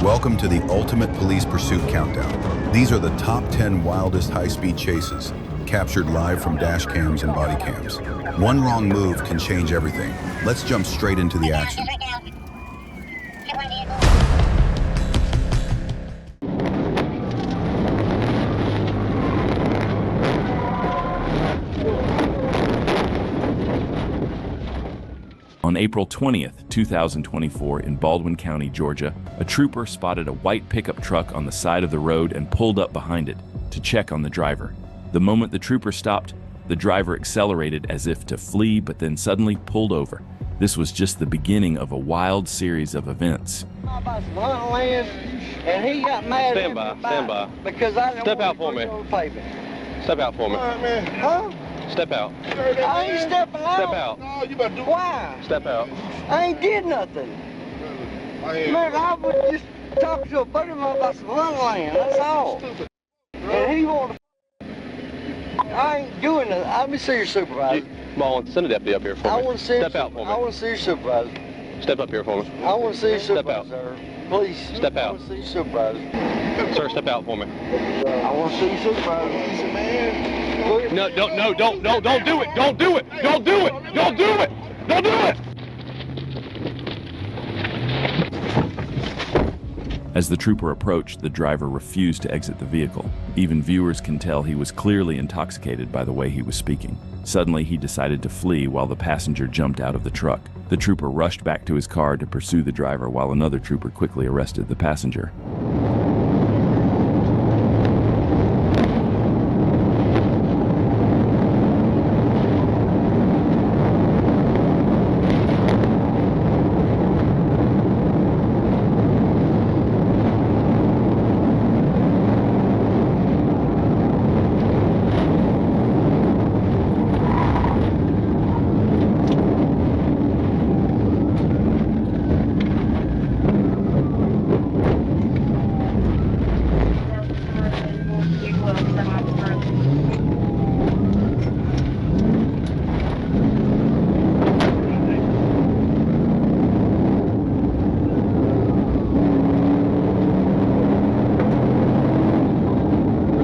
Welcome to the ultimate police pursuit countdown. These are the top 10 wildest high-speed chases, captured live from dash cams and body cams. One wrong move can change everything. Let's jump straight into the action. On April 20th, 2024, in Baldwin County, Georgia, a trooper spotted a white pickup truck on the side of the road and pulled up behind it to check on the driver. The moment the trooper stopped, the driver accelerated as if to flee, but then suddenly pulled over. This was just the beginning of a wild series of events. And he got mad. Stand by. Because I didn't Step want out to for me. put on pavement. Step out for me. All right, man. Huh? Step out. I ain't stepping out. Step out. No, you better do it. Why? Step out. I ain't did nothing. Man, I was just talking to a buddy of mine about some land. That's all. And he wanted to. I ain't doing nothing. Let me see your supervisor. Baldwin, send a deputy up here for me. I want to see. Step out for I me. want to see your supervisor. Step up here for me. I want to see your Step out. supervisor. Please. Step I out. want to see your supervisor. Sir, step out for me. I want to see your supervisor. Man. No, don't do it. Don't do it. Don't do it. Don't do it. Don't do it. Don't do it. As the trooper approached, the driver refused to exit the vehicle. Even viewers can tell he was clearly intoxicated by the way he was speaking. Suddenly, he decided to flee while the passenger jumped out of the truck. The trooper rushed back to his car to pursue the driver while another trooper quickly arrested the passenger.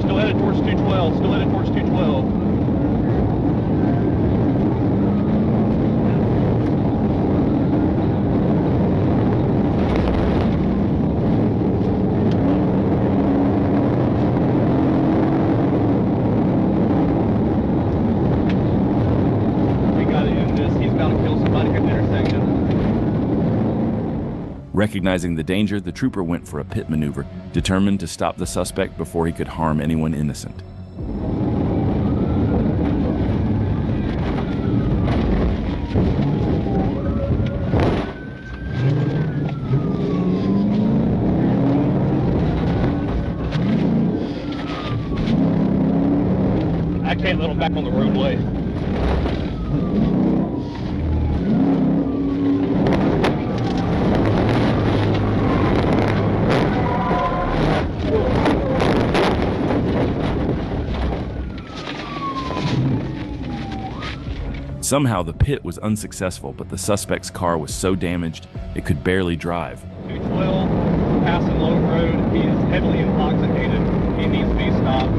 Still headed towards 212. We gotta end this. He's about to kill somebody at the intersection. Recognizing the danger, the trooper went for a pit maneuver, determined to stop the suspect before he could harm anyone innocent. I can't let him back on the roadway. Somehow the pit was unsuccessful, but the suspect's car was so damaged it could barely drive. 212, passing Low Road. He is heavily intoxicated. He needs to be stopped.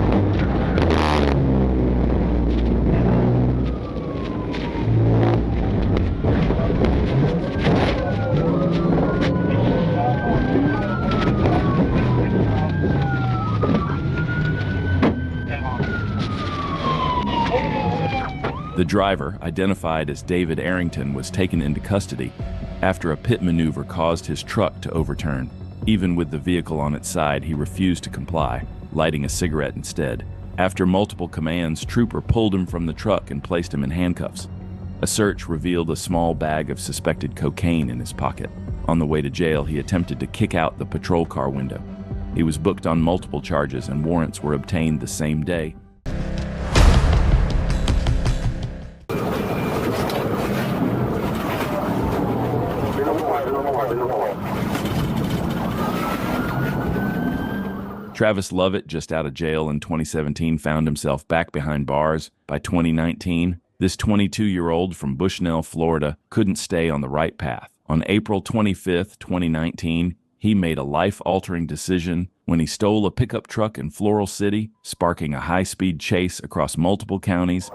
The driver, identified as David Arrington, was taken into custody after a pit maneuver caused his truck to overturn. Even with the vehicle on its side, he refused to comply, lighting a cigarette instead. After multiple commands, Trooper pulled him from the truck and placed him in handcuffs. A search revealed a small bag of suspected cocaine in his pocket. On the way to jail, he attempted to kick out the patrol car window. He was booked on multiple charges and warrants were obtained the same day. Travis Lovett, just out of jail in 2017, found himself back behind bars. By 2019, this 22-year-old from Bushnell, Florida, couldn't stay on the right path. On April 25, 2019, He made a life-altering decision when he stole a pickup truck in Floral City, sparking a high-speed chase across multiple counties.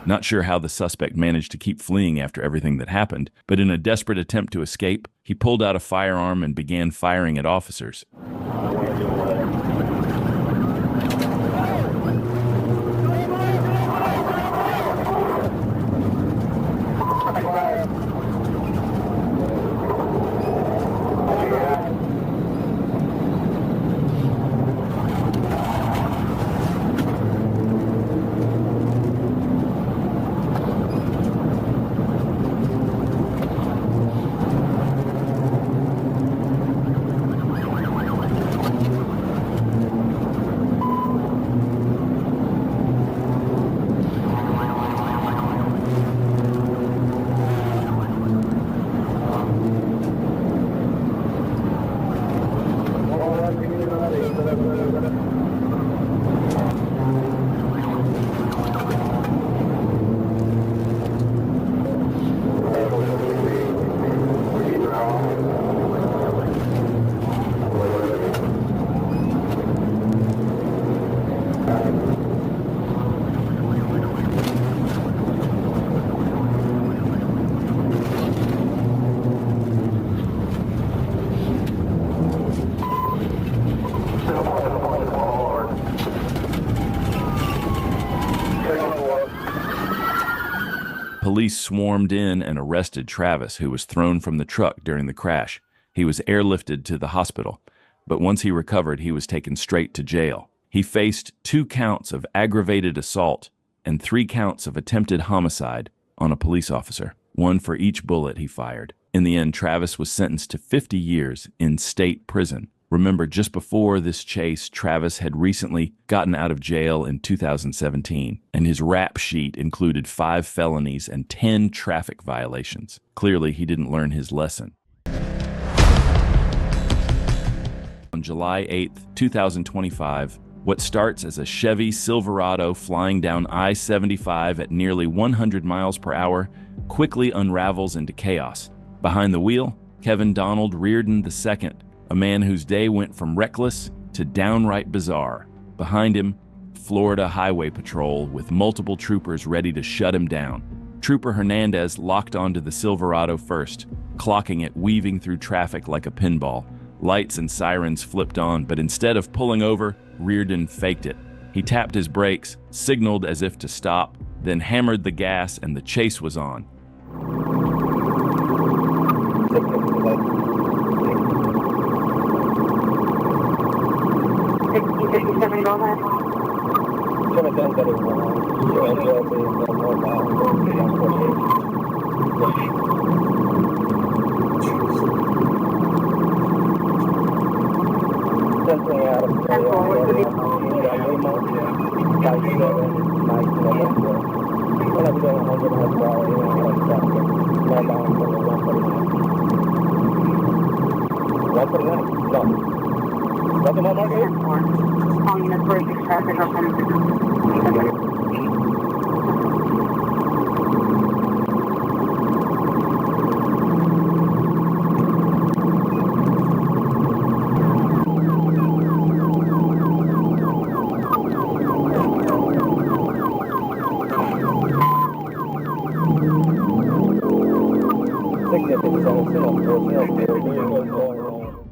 Not sure how the suspect managed to keep fleeing after everything that happened, but in a desperate attempt to escape, he pulled out a firearm and began firing at officers. Police swarmed in and arrested Travis, who was thrown from the truck during the crash. He was airlifted to the hospital, but once he recovered, he was taken straight to jail. He faced 2 counts of aggravated assault and 3 counts of attempted homicide on a police officer, 1 for each bullet he fired. In the end, Travis was sentenced to 50 years in state prison. Remember, just before this chase, Travis had recently gotten out of jail in 2017, and his rap sheet included 5 felonies and 10 traffic violations. Clearly, he didn't learn his lesson. On July 8, 2025, what starts as a Chevy Silverado flying down I-75 at nearly 100 miles per hour quickly unravels into chaos. Behind the wheel, Kevin Donald Reardon II, a man whose day went from reckless to downright bizarre. Behind him, Florida Highway Patrol with multiple troopers ready to shut him down. Trooper Hernandez locked onto the Silverado first, clocking it, weaving through traffic like a pinball. Lights and sirens flipped on, but instead of pulling over, Reardon faked it. He tapped his brakes, signaled as if to stop, then hammered the gas, and the chase was on. Calling in for traffic or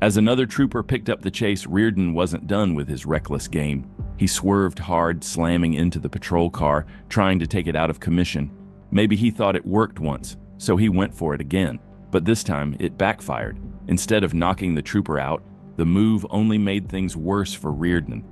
As another trooper picked up the chase, Reardon wasn't done with his reckless game. He swerved hard, slamming into the patrol car, trying to take it out of commission. Maybe he thought it worked once, so he went for it again. But this time, it backfired. Instead of knocking the trooper out, the move only made things worse for Reardon.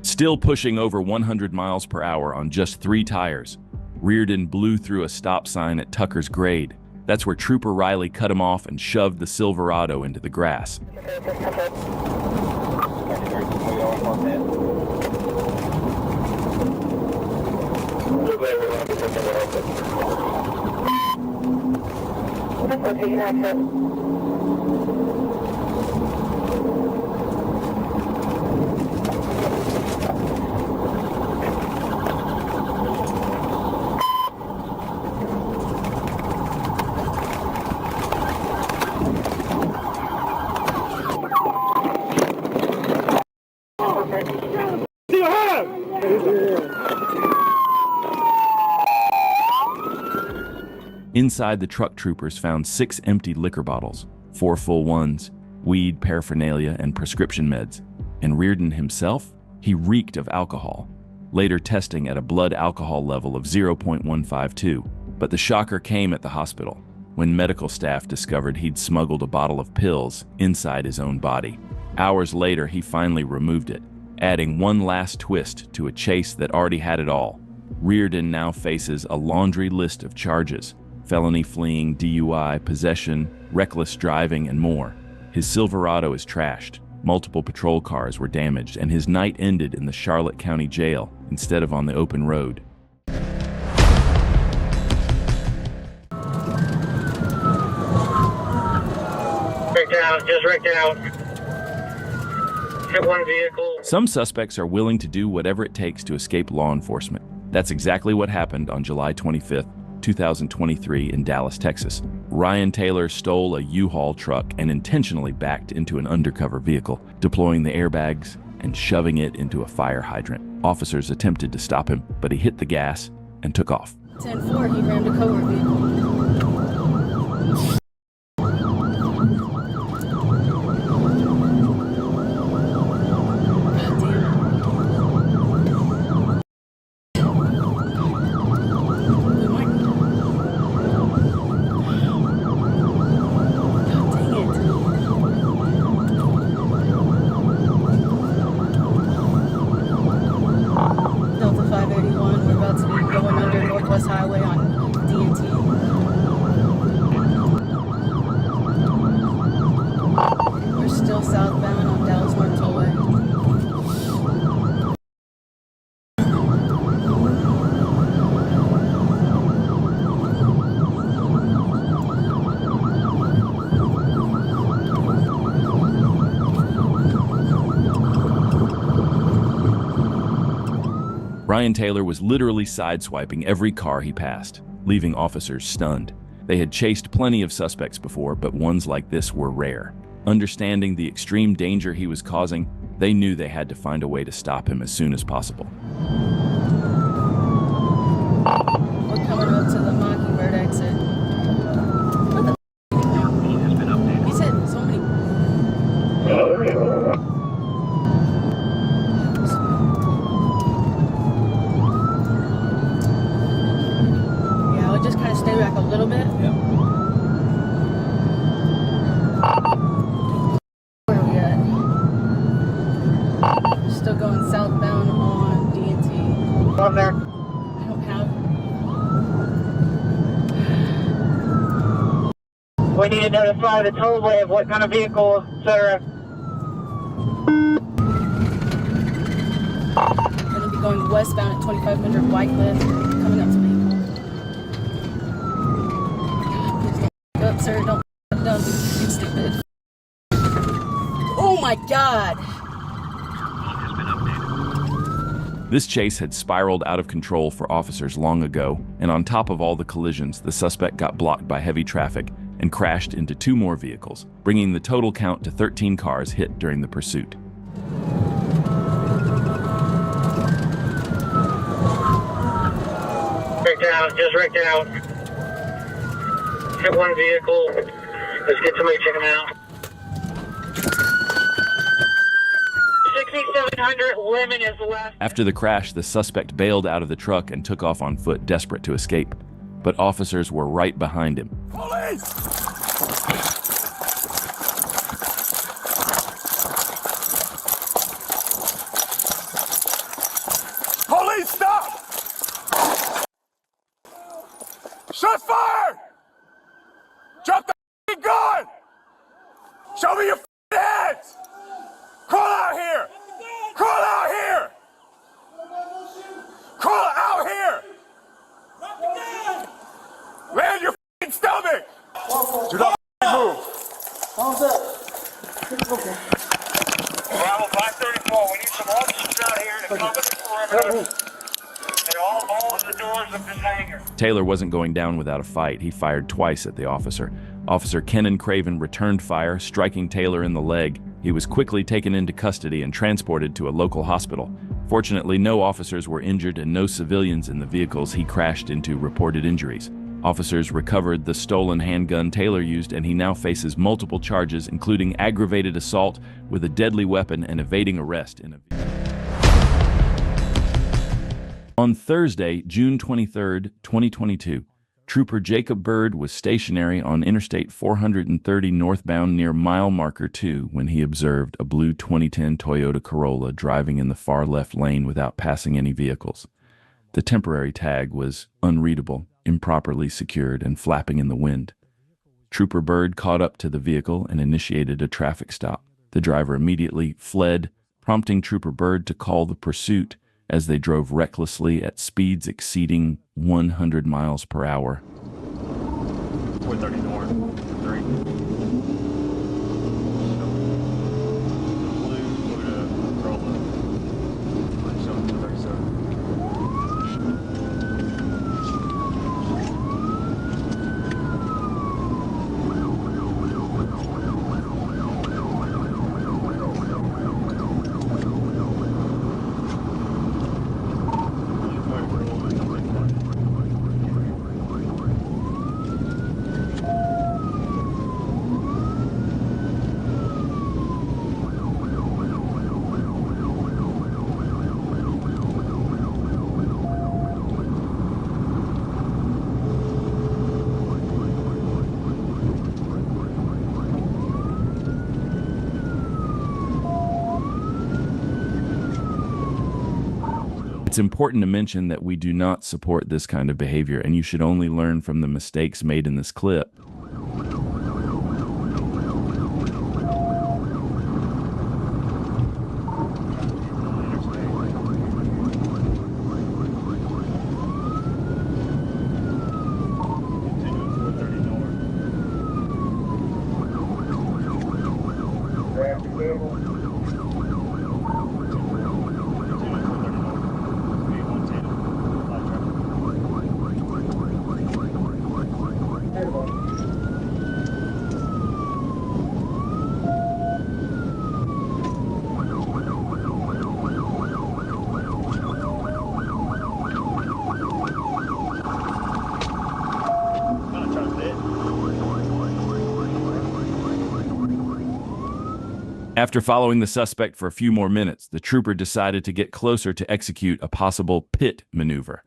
Still pushing over 100 miles per hour on just 3 tires, Reardon blew through a stop sign at Tucker's Grade. That's where Trooper Riley cut him off and shoved the Silverado into the grass. Inside, the truck troopers found 6 empty liquor bottles, 4 full ones, weed, paraphernalia, and prescription meds. And Reardon himself? He reeked of alcohol, later testing at a blood alcohol level of 0.152. But the shocker came at the hospital, when medical staff discovered he'd smuggled a bottle of pills inside his own body. Hours later, he finally removed it, adding one last twist to a chase that already had it all. Reardon now faces a laundry list of charges: felony fleeing, DUI, possession, reckless driving, and more. His Silverado is trashed, multiple patrol cars were damaged, and his night ended in the Charlotte County Jail instead of on the open road. Just wrecked out. Hit one vehicle. Some suspects are willing to do whatever it takes to escape law enforcement. That's exactly what happened on July 25th, 2023 in Dallas, Texas. Ryan Taylor stole a U-Haul truck and intentionally backed into an undercover vehicle, deploying the airbags and shoving it into a fire hydrant. Officers attempted to stop him, but he hit the gas and took off. 10-4, he rammed a cover vehicle. Highway on DNT. We're still southbound on Dallas North Tollway. Ryan Taylor was literally sideswiping every car he passed, leaving officers stunned. They had chased plenty of suspects before, but ones like this were rare. Understanding the extreme danger he was causing, they knew they had to find a way to stop him as soon as possible. We're coming up to the Mockingbird exit. What the f***? He said so many... Just kind of stay back a little bit. Yeah. We need to notify the tollway of what kind of vehicle, etc. Going to be going westbound at 2500 White Lift, coming up to me. Please don't up, sir. Don't be stupid. Oh my God! This chase had spiraled out of control for officers long ago, and on top of all the collisions, the suspect got blocked by heavy traffic and crashed into 2 more vehicles, bringing the total count to 13 cars hit during the pursuit. Wrecked out, just wrecked out. Hit 1 vehicle. Let's get somebody to check him out. 6700 Lemon is left. After the crash, the suspect bailed out of the truck and took off on foot, desperate to escape. But officers were right behind him. Police! Police, stop! Shot fired! Drop the f***ing gun! Show me your f***ing hands! Crawl out here! Crawl out here! Crawl out here! Land your f***ing stomach! Do not f***ing move! Bravo 534, we need some officers out here to cover the perimeter and all of the doors of this hangar. Taylor wasn't going down without a fight. He fired twice at the officer. Officer Kenan Craven returned fire, striking Taylor in the leg. He was quickly taken into custody and transported to a local hospital. Fortunately, no officers were injured and no civilians in the vehicles he crashed into reported injuries. Officers recovered the stolen handgun Taylor used, and he now faces multiple charges, including aggravated assault with a deadly weapon and evading arrest in a vehicle. On Thursday, June 23, 2022, Trooper Jacob Bird was stationary on Interstate 430 northbound near mile marker 2 when he observed a blue 2010 Toyota Corolla driving in the far left lane without passing any vehicles. The temporary tag was unreadable, improperly secured, and flapping in the wind. Trooper Bird caught up to the vehicle and initiated a traffic stop. The driver immediately fled, prompting Trooper Bird to call the pursuit as they drove recklessly at speeds exceeding 100 miles per hour. 430 north, 3. Blue Toyota Corolla. Showing 37. It's important to mention that we do not support this kind of behavior, and you should only learn from the mistakes made in this clip. After following the suspect for a few more minutes, the trooper decided to get closer to execute a possible pit maneuver.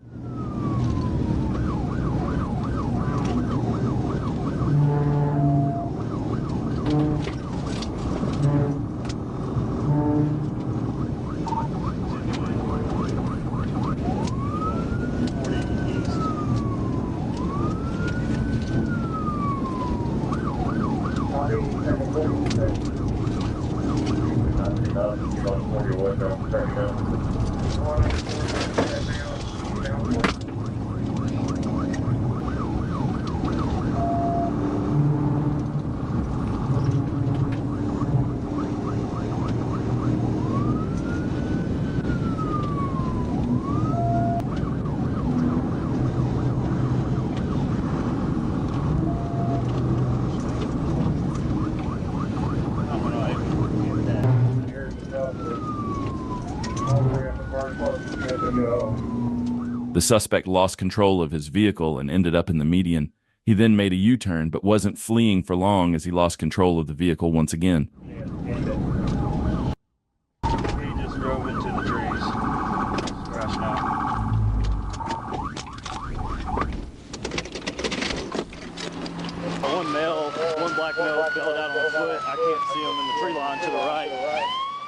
The suspect lost control of his vehicle and ended up in the median. He then made a U-turn, but wasn't fleeing for long as he lost control of the vehicle once again. He just drove into the trees, crashing out. One black male fell out on foot. I can't see him in the tree line to the right.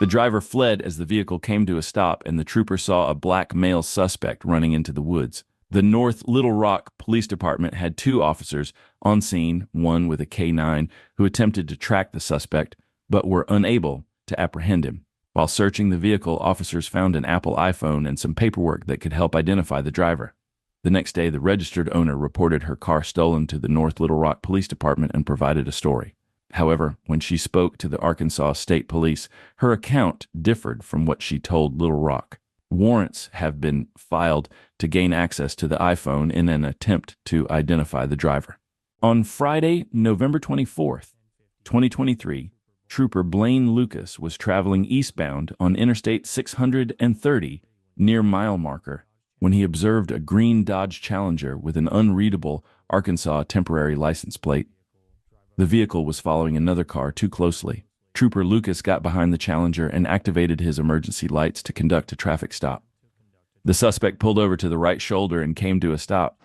The driver fled as the vehicle came to a stop, and the trooper saw a black male suspect running into the woods. The North Little Rock Police Department had 2 officers on scene, one with a K9, who attempted to track the suspect, but were unable to apprehend him. While searching the vehicle, officers found an Apple iPhone and some paperwork that could help identify the driver. The next day, the registered owner reported her car stolen to the North Little Rock Police Department and provided a story. However, when she spoke to the Arkansas State Police, her account differed from what she told Little Rock. Warrants have been filed to gain access to the iPhone in an attempt to identify the driver. On Friday, November 24th, 2023, Trooper Blaine Lucas was traveling eastbound on Interstate 630 near mile marker when he observed a green Dodge Challenger with an unreadable Arkansas temporary license plate. The vehicle was following another car too closely. Trooper Lucas got behind the Challenger and activated his emergency lights to conduct a traffic stop. The suspect pulled over to the right shoulder and came to a stop.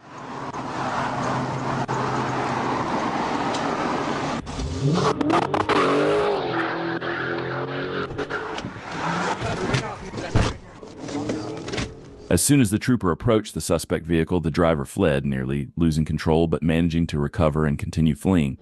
As soon as the trooper approached the suspect vehicle, the driver fled, nearly losing control but managing to recover and continue fleeing.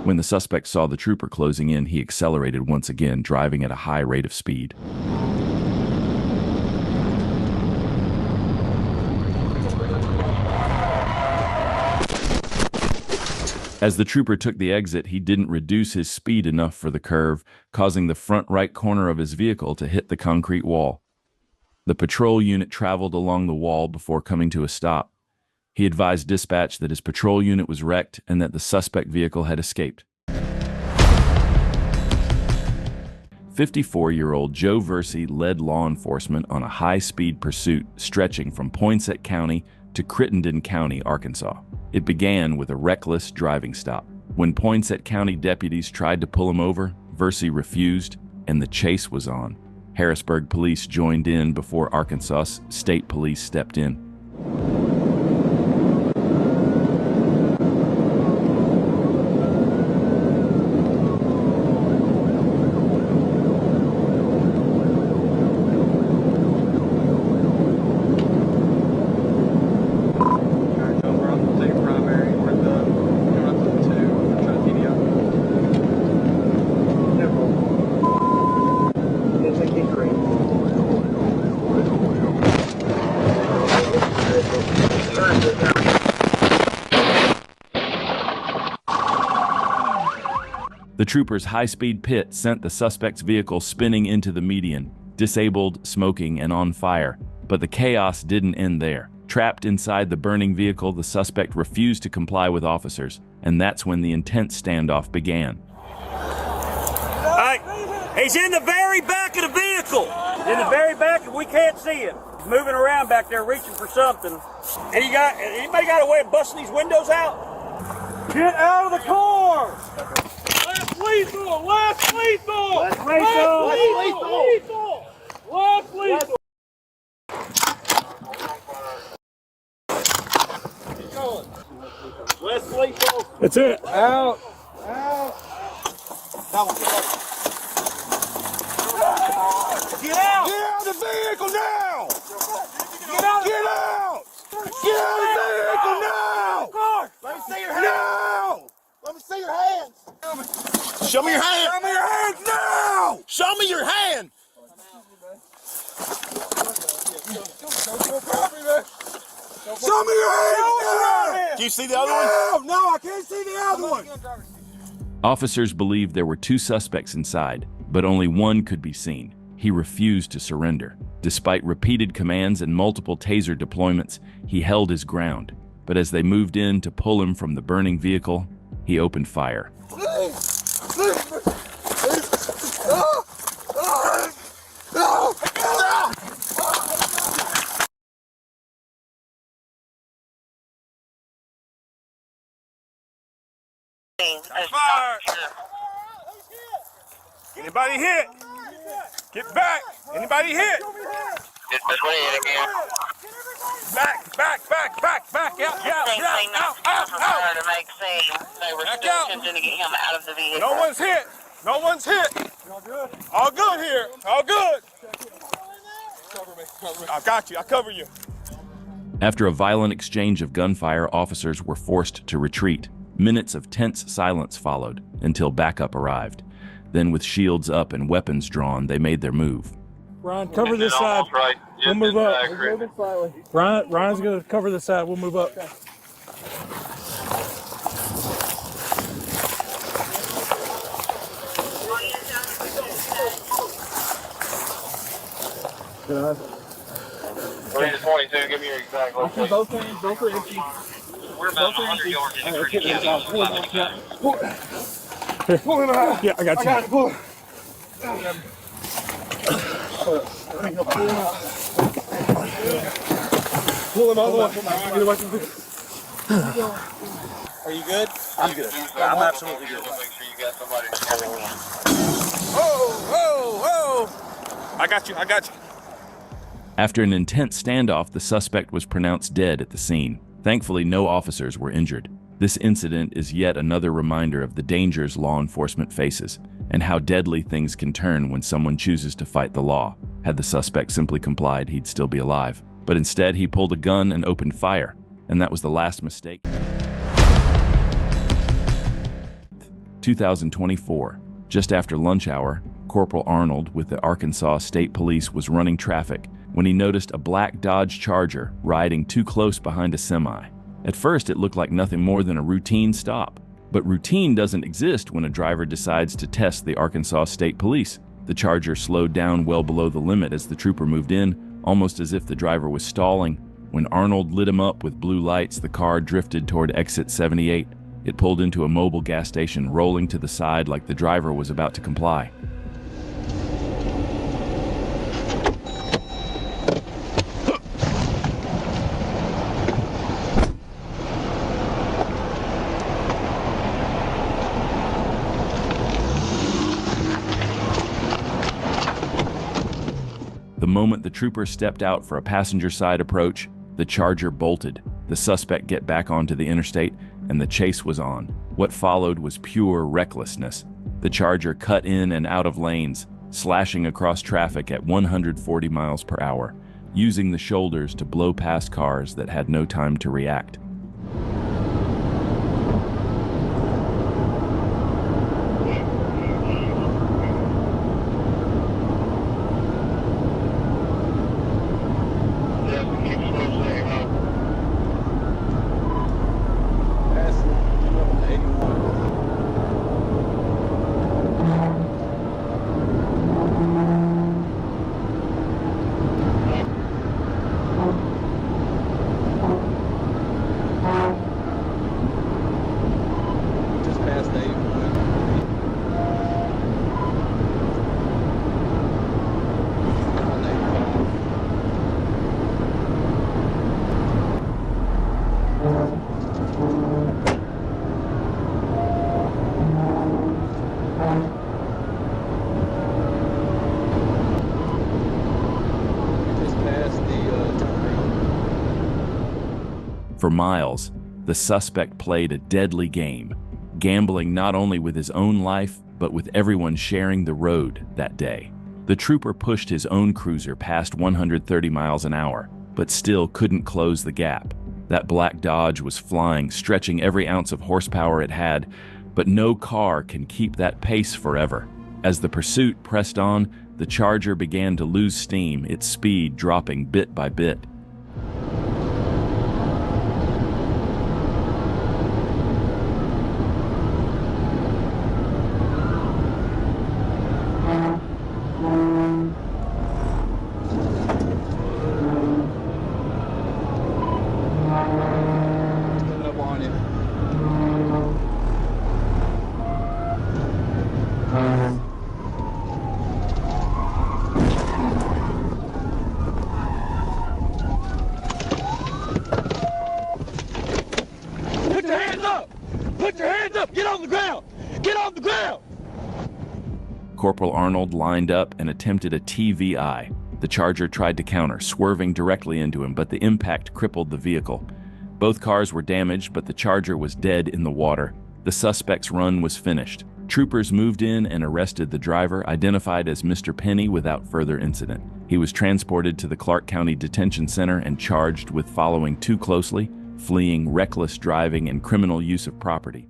When the suspect saw the trooper closing in, he accelerated once again, driving at a high rate of speed. As the trooper took the exit, he didn't reduce his speed enough for the curve, causing the front right corner of his vehicle to hit the concrete wall. The patrol unit traveled along the wall before coming to a stop. He advised dispatch that his patrol unit was wrecked and that the suspect vehicle had escaped. 54-year-old Joe Versey led law enforcement on a high-speed pursuit stretching from Poinsett County to Crittenden County, Arkansas. It began with a reckless driving stop. When Poinsett County deputies tried to pull him over, Versey refused, and the chase was on. Harrisburg police joined in before Arkansas State Police stepped in. The trooper's high-speed pit sent the suspect's vehicle spinning into the median, disabled, smoking, and on fire. But the chaos didn't end there. Trapped inside the burning vehicle, the suspect refused to comply with officers, and that's when the intense standoff began. Hey! He's in the very back of the vehicle. In the very back, and we can't see him. He's moving around back there, reaching for something. And anybody got a way of busting these windows out? Get out of the car! Less lethal! Less lethal! Less lethal! Less lethal! Less lethal! That's it. Out! Get out! Get out of the vehicle now! Get out! Get out! Get out of the vehicle now! Let me see your hands! Now! Let me see your hands! Show me your hand! Show me your hands now! Show me your hand! Show me your hand! Do you see the other one? No, I can't see the other one. Officers believed there were 2 suspects inside, but only one could be seen. He refused to surrender. Despite repeated commands and multiple taser deployments, he held his ground. But as they moved in to pull him from the burning vehicle, he opened fire. Fire! Anybody hit? Get back! Anybody hit? Back! Out! To make scene. They were Back still out. attempting to get him out of the vehicle. No one's hit! No one's hit! All good here! All good! I got you. I cover you. After a violent exchange of gunfire, officers were forced to retreat. Minutes of tense silence followed until backup arrived. Then, with shields up and weapons drawn, they made their move. Ryan, cover this side. Right. We'll move up. Ryan's going to cover this side. We'll move up. We're in 22. Give me your exact location. Both are empty. We're about 100 yards in the creek. Yeah, I got you. Pull him all the way. Are you good? I'm good. I'm absolutely good. Make sure you got somebody coming in. Whoa! I got you. After an intense standoff, the suspect was pronounced dead at the scene. Thankfully, no officers were injured. This incident is yet another reminder of the dangers law enforcement faces and how deadly things can turn when someone chooses to fight the law. Had the suspect simply complied, he'd still be alive. But instead, he pulled a gun and opened fire, and that was the last mistake. 2024, just after lunch hour, Corporal Arnold with the Arkansas State Police was running traffic when he noticed a black Dodge Charger riding too close behind a semi. At first, it looked like nothing more than a routine stop. But routine doesn't exist when a driver decides to test the Arkansas State Police. The Charger slowed down well below the limit as the trooper moved in, almost as if the driver was stalling. When Arnold lit him up with blue lights, the car drifted toward exit 78. It pulled into a mobile gas station, rolling to the side like the driver was about to comply. The moment the trooper stepped out for a passenger side approach, the Charger bolted. The suspect get back onto the interstate, and the chase was on. What followed was pure recklessness. The Charger cut in and out of lanes, slashing across traffic at 140 miles per hour, using the shoulders to blow past cars that had no time to react. For miles, the suspect played a deadly game, gambling not only with his own life, but with everyone sharing the road that day. The trooper pushed his own cruiser past 130 miles an hour, but still couldn't close the gap. That black Dodge was flying, stretching every ounce of horsepower it had, but no car can keep that pace forever. As the pursuit pressed on, the Charger began to lose steam, its speed dropping bit by bit. Corporal Arnold lined up and attempted a TVI. The Charger tried to counter, swerving directly into him, but the impact crippled the vehicle. Both cars were damaged, but the Charger was dead in the water. The suspect's run was finished. Troopers moved in and arrested the driver, identified as Mr. Penny, without further incident. He was transported to the Clark County Detention Center and charged with following too closely, fleeing, reckless driving, and criminal use of property.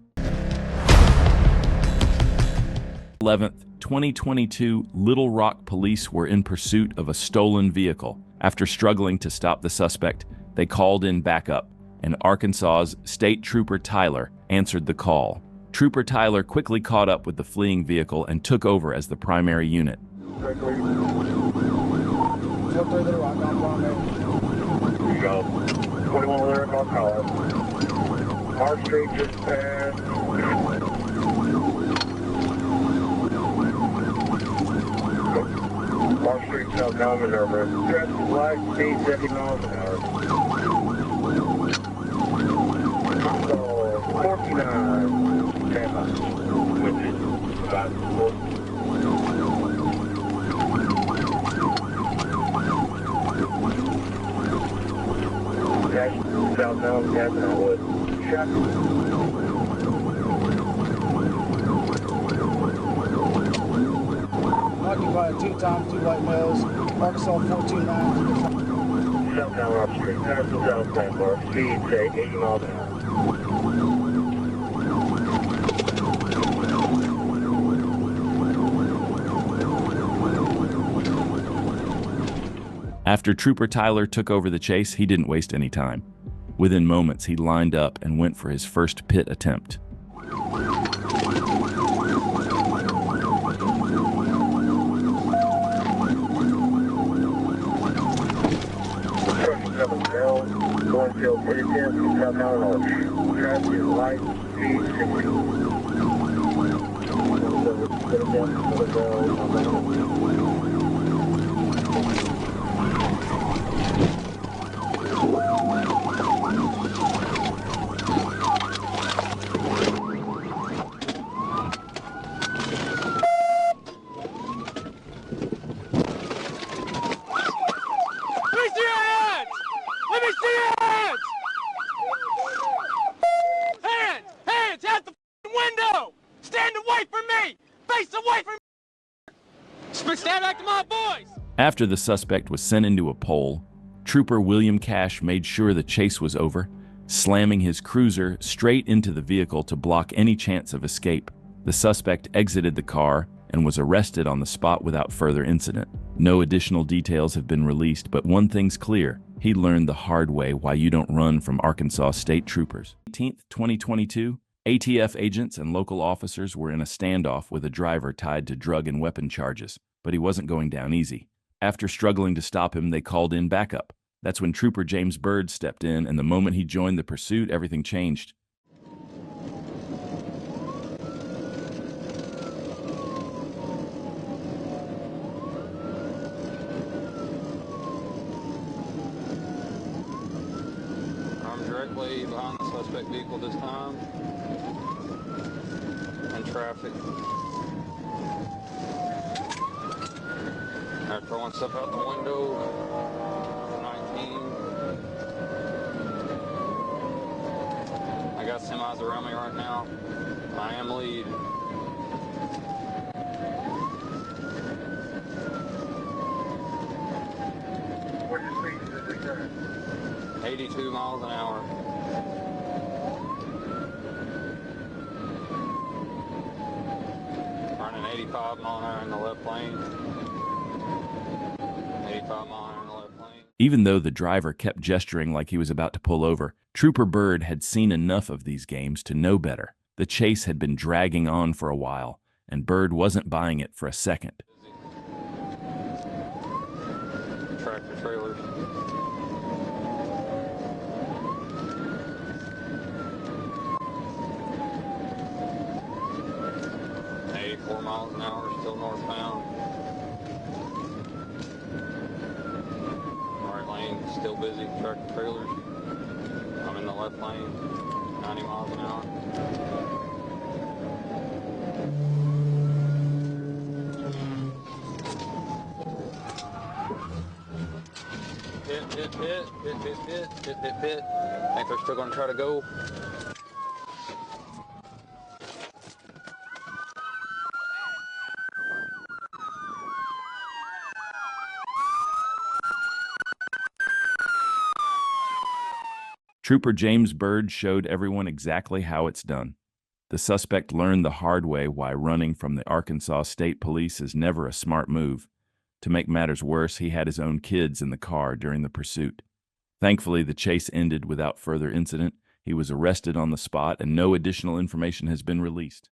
11th, 2022, Little Rock police were in pursuit of a stolen vehicle. After struggling to stop the suspect, they called in backup, and Arkansas's State Trooper Tyler answered the call. Trooper Tyler quickly caught up with the fleeing vehicle and took over as the primary unit. Here you go. 21 Lyric, I'll call it. Our street just passed. Our street South Common number. Traffic light, speed 70 miles an hour. So, 49. Stand by. With it. 5-4. Southbound, Captain Wood. Shot. Occupied 2 times 2 white males, Arkansas 14-9. Southbound Rock Street, Patterson Southbound Bar, speed say 80 miles an hour. After Trooper Tyler took over the chase, he didn't waste any time. Within moments, he lined up and went for his first pit attempt. Cornfield, pretty dense, South Mountain, traffic is light, speed 60. After the suspect was sent into a pole, Trooper William Cash made sure the chase was over, slamming his cruiser straight into the vehicle to block any chance of escape. The suspect exited the car and was arrested on the spot without further incident. No additional details have been released, but one thing's clear. He learned the hard way why you don't run from Arkansas State Troopers. 18th, 2022, ATF agents and local officers were in a standoff with a driver tied to drug and weapon charges, but he wasn't going down easy. After struggling to stop him, they called in backup. That's when Trooper James Byrd stepped in, and the moment he joined the pursuit, everything changed. I'm directly behind the suspect vehicle this time, in traffic. They're throwing stuff out the window. 19. got semis around me right now. I am lead. What's your speed at this time? 82 miles an hour. Running 85 mile an hour in the left lane. 85 mile an hour in the left lane. Even though the driver kept gesturing like he was about to pull over, Trooper Bird had seen enough of these games to know better. The chase had been dragging on for a while, and Bird wasn't buying it for a second. Tractor trailers. Miles an hour, still northbound. Right lane, still busy, tractor trailers. I'm in the left lane, 90 miles an hour. Hit. I think they're still gonna try to go. Trooper James Bird showed everyone exactly how it's done. The suspect learned the hard way why running from the Arkansas State Police is never a smart move. To make matters worse, he had his own kids in the car during the pursuit. Thankfully, the chase ended without further incident. He was arrested on the spot, and no additional information has been released.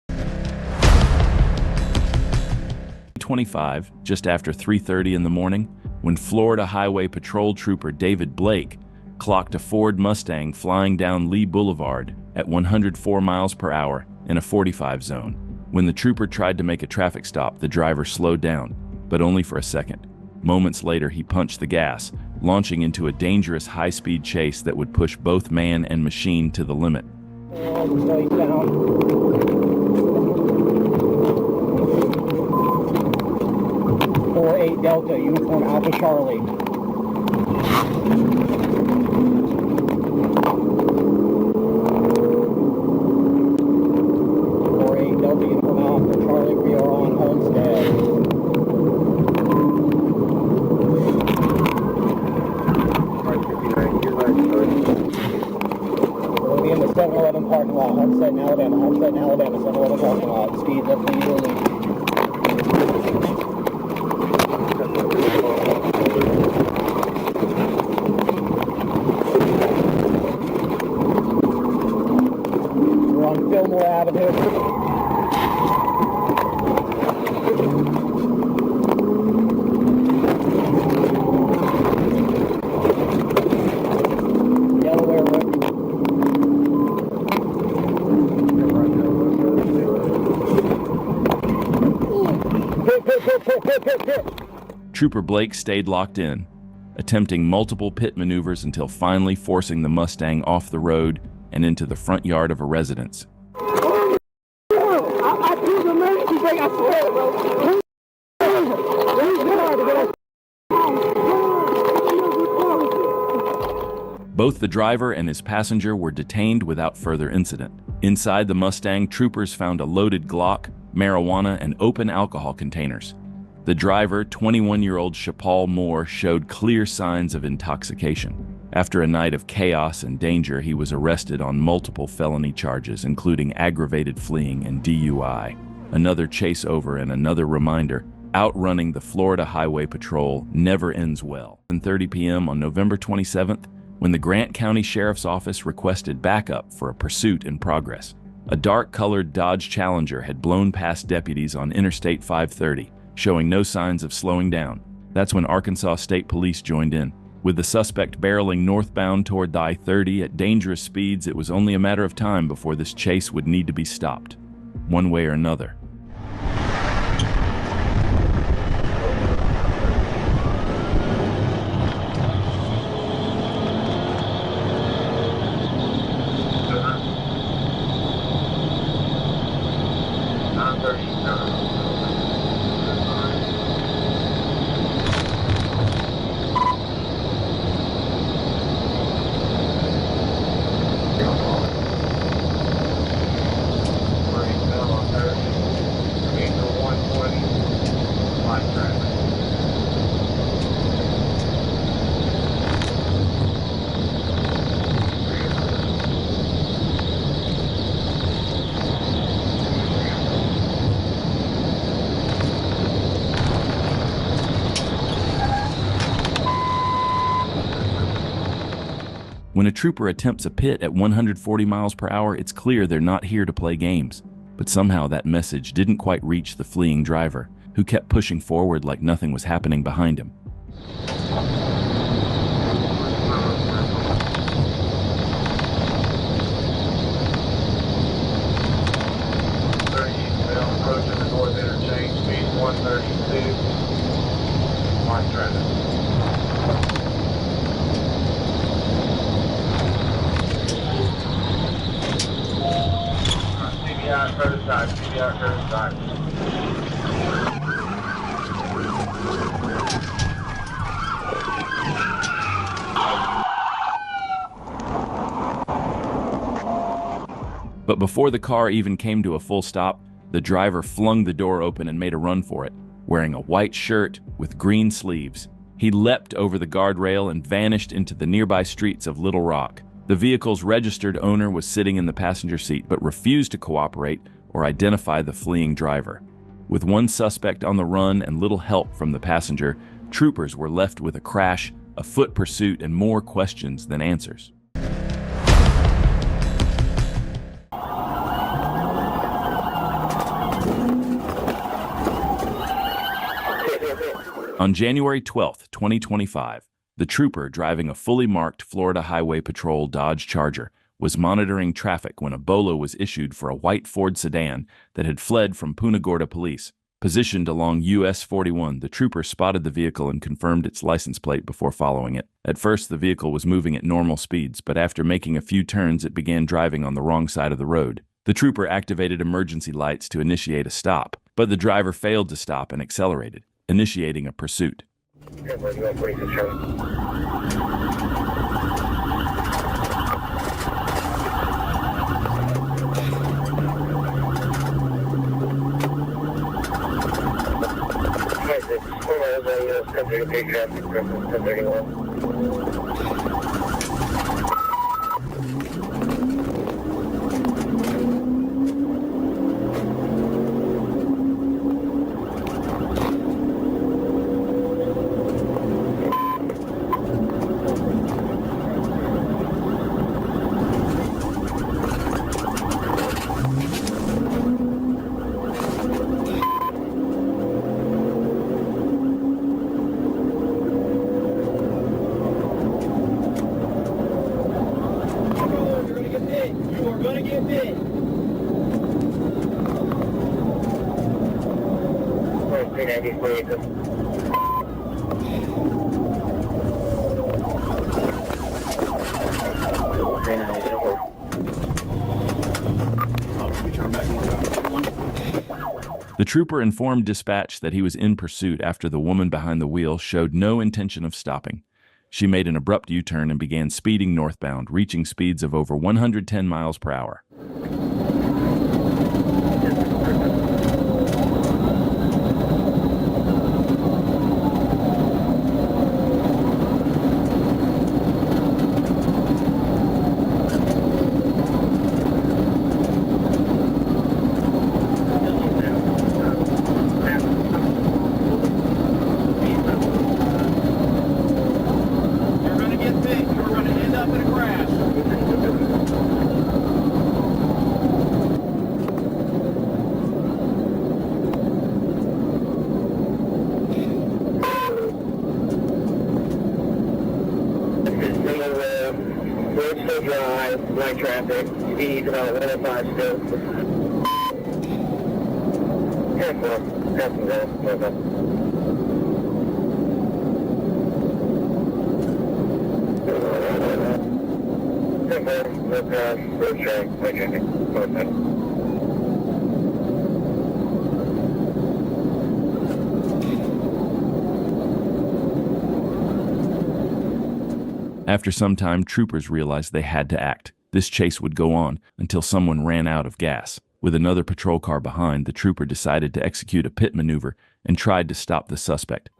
25, just after 3:30 in the morning, when Florida Highway Patrol Trooper David Blake clocked a Ford Mustang flying down Lee Boulevard at 104 miles per hour in a 45 zone. When the trooper tried to make a traffic stop, the driver slowed down, but only for a second. Moments later, he punched the gas, launching into a dangerous high-speed chase that would push both man and machine to the limit. 48 Delta, Uniform Alpha Charlie. We are on Homestead. We'll be in the 7-Eleven parking lot, Homestead in Alabama, 7-Eleven parking lot. Speed left to you. We're on Fillmore Avenue. Trooper Blake stayed locked in, attempting multiple pit maneuvers until finally forcing the Mustang off the road and into the front yard of a residence. Both the driver and his passenger were detained without further incident. Inside the Mustang, troopers found a loaded Glock, marijuana, and open alcohol containers. The driver, 21-year-old Chapal Moore, showed clear signs of intoxication. After a night of chaos and danger, he was arrested on multiple felony charges, including aggravated fleeing and DUI. Another chase over and another reminder, outrunning the Florida Highway Patrol never ends well. At 10:30 p.m. on November 27th, when the Grant County Sheriff's Office requested backup for a pursuit in progress. A dark-colored Dodge Challenger had blown past deputies on Interstate 530, showing no signs of slowing down. That's when Arkansas State Police joined in. With the suspect barreling northbound toward the I-30 at dangerous speeds, it was only a matter of time before this chase would need to be stopped, one way or another. When a trooper attempts a pit at 140 miles per hour, it's clear they're not here to play games. But somehow that message didn't quite reach the fleeing driver, who kept pushing forward like nothing was happening behind him. Approaching the north interchange, speed 132. Mark traffic. CBI prototype, CBI prototype. But before the car even came to a full stop, the driver flung the door open and made a run for it, wearing a white shirt with green sleeves. He leapt over the guardrail and vanished into the nearby streets of Little Rock. The vehicle's registered owner was sitting in the passenger seat but refused to cooperate or identify the fleeing driver. With one suspect on the run and little help from the passenger, troopers were left with a crash, a foot pursuit, and more questions than answers. On January 12, 2025, the trooper driving a fully marked Florida Highway Patrol Dodge Charger was monitoring traffic when a bolo was issued for a white Ford sedan that had fled from Punta Gorda police. Positioned along US 41, the trooper spotted the vehicle and confirmed its license plate before following it. At first, the vehicle was moving at normal speeds, but after making a few turns, it began driving on the wrong side of the road. The trooper activated emergency lights to initiate a stop, but the driver failed to stop and accelerated, initiating a pursuit. The trooper informed dispatch that he was in pursuit after the woman behind the wheel showed no intention of stopping. She made an abrupt U-turn and began speeding northbound, reaching speeds of over 110 miles per hour. Light traffic, speed about 105 still. Careful, careful. Look, road track, light traffic, perfect. After some time, troopers realized they had to act. This chase would go on until someone ran out of gas. With another patrol car behind, the trooper decided to execute a pit maneuver and tried to stop the suspect.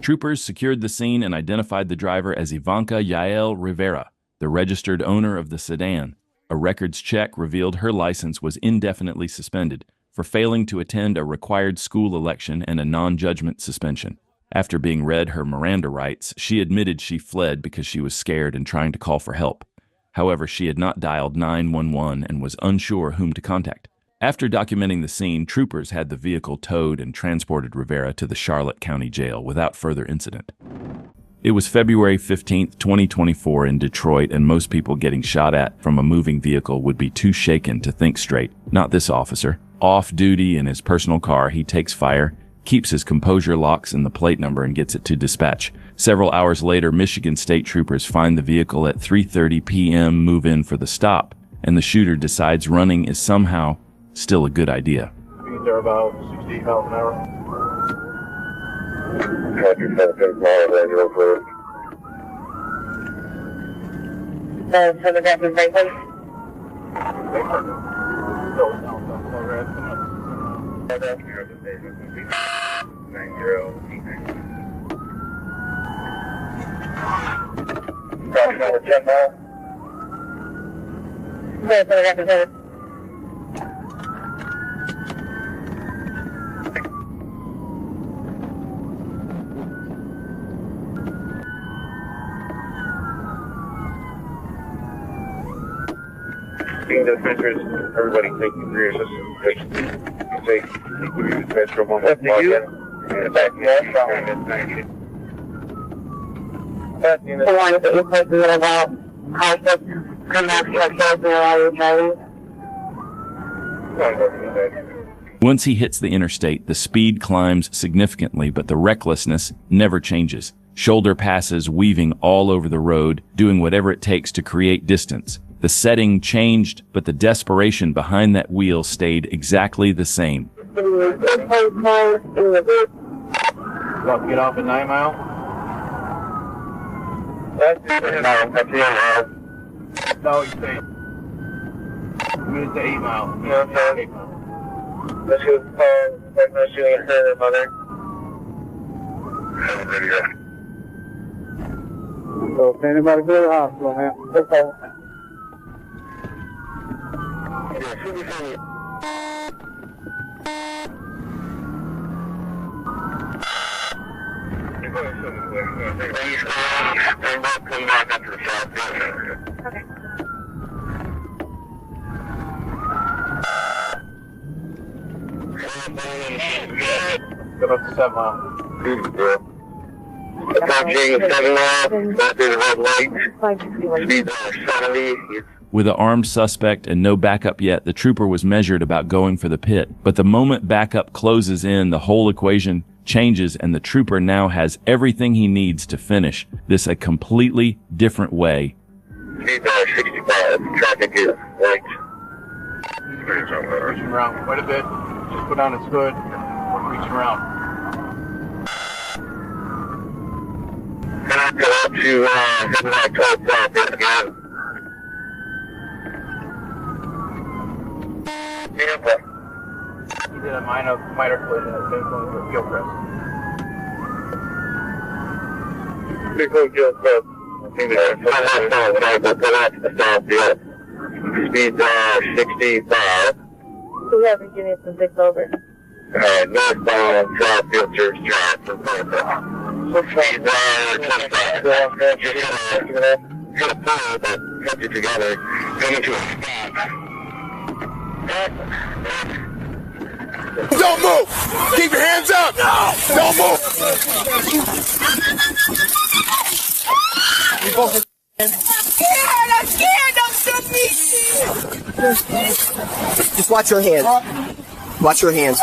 Troopers secured the scene and identified the driver as Ivanka Yael Rivera, the registered owner of the sedan. A records check revealed her license was indefinitely suspended for failing to attend a required school election and a non-judgment suspension. After being read her Miranda rights, she admitted she fled because she was scared and trying to call for help. However, she had not dialed 911 and was unsure whom to contact. After documenting the scene, troopers had the vehicle towed and transported Rivera to the Charlotte County Jail without further incident. It was February 15, 2024 in Detroit, and most people getting shot at from a moving vehicle would be too shaken to think straight. Not this officer. Off duty in his personal car, he takes fire, keeps his composure, locks in the plate number, and gets it to dispatch. Several hours later, Michigan State troopers find the vehicle at 3:30 p.m., move in for the stop, and the shooter decides running is somehow still a good idea. They're about 60 miles an hour. Crossing over 10 miles. Being dispensers, everybody taking careers. Take your dispenser one more again. And back the ones that you posted about how to come out to ourselves while you're driving. Once he hits the interstate, the speed climbs significantly, but the recklessness never changes. Shoulder passes weaving all over the road, doing whatever it takes to create distance. The setting changed, but the desperation behind that wheel stayed exactly the same. Get off at 9 Mile? That's no, you say. Move to 8 Mile. Yeah, 8 Mile. Let's go let's shoot her mother. So if anybody go to the hospital, man. Okay. Go up to 7 Mile. Approaching 7 Mile, back to the red light. Speed 70. With an armed suspect and no backup yet, the trooper was measured about going for the pit. But the moment backup closes in, the whole equation changes, and the trooper now has everything he needs to finish this a completely different way. Speed 65. Traffic is right. Reaching around quite a bit. Just put on its hood. Reaching around. Go up to headlight 12 south again. He did a minor collision at Baldwin with Gilchrist. Big old Gilchrist. I think that's the stop yet. Speed 65. We haven't given it some 6 over. Northbound Southfield Church Drive from Bodycam. So speed 25. Hit a pole, but kept it together. Coming to a stop. Don't move! Keep your hands up! No! Don't move! I'm scared! Don't shoot me! Just watch your hands. Watch your hands.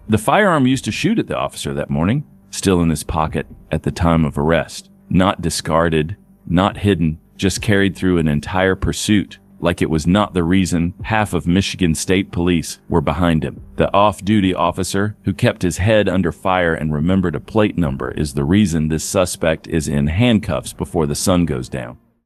The firearm used to shoot at the officer that morning, still in his pocket at the time of arrest. Not discarded, not hidden, just carried through an entire pursuit, like it was not the reason half of Michigan State Police were behind him. The off-duty officer who kept his head under fire and remembered a plate number is the reason this suspect is in handcuffs before the sun goes down.